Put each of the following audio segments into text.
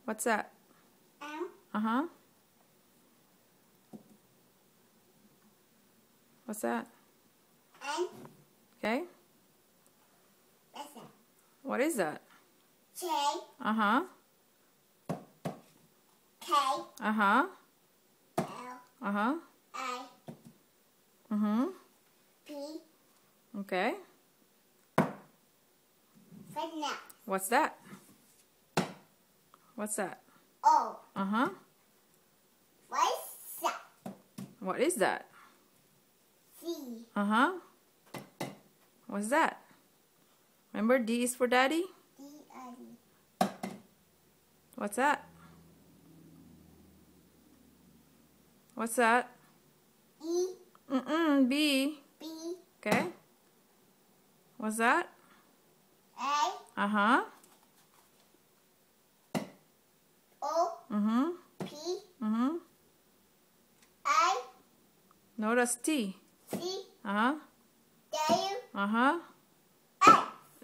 What's that? M. Uh-huh. What's that? N. Okay. That's it. What is that? J. Uh-huh. K. Uh-huh. L. Uh-huh. I. Mm-hmm. P. Okay. For now. What's that? What's that? O. Uh-huh. What's that? What is that? C. Uh-huh. What's that? Remember D is for daddy? D. I. What's that? What's that? E. B. B. Okay. What's that? A. Uh-huh. O. Mm-hmm. P. Mm-hmm. I. No, that's T. C. Uh-huh. W. Uh-huh. X.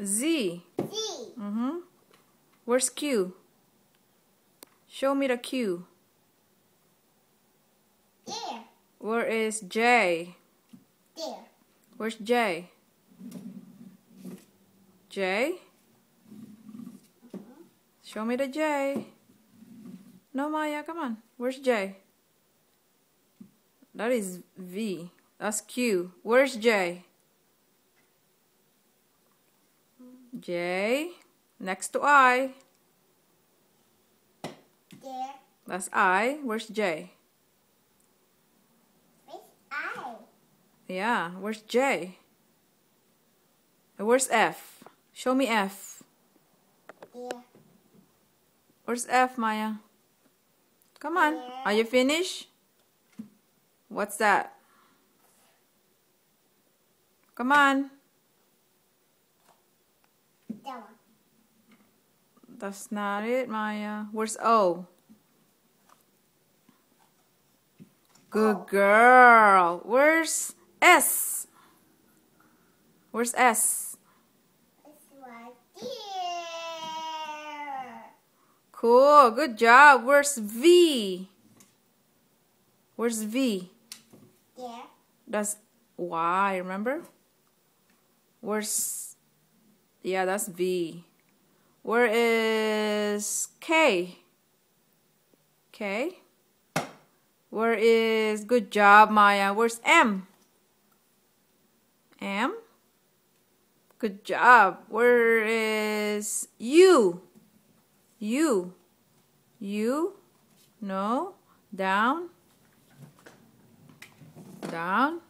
Z. Z. Mm-hmm. Where's Q? Show me the Q. There. Where is J? There. Where's J? J? Show me the J. No, Maya, come on. Where's J? That is V. That's Q. Where's J? J. Next to I. There. That's I. Where's J? Where's I? Yeah, where's J? And where's F? Show me F. There. Where's F, Maya? Come on. Are you finished? What's that? Come on. That one. That's not it, Maya. Where's O? Good girl. Where's S? Where's S? It's right there. Cool. Good job. Where's V? Where's V? There. That's Y, remember? Where's... Yeah, that's V. Where is K? K? Where is... Good job, Maya. Where's M? M? Good job. Where is U? U? U? No. Down. Down.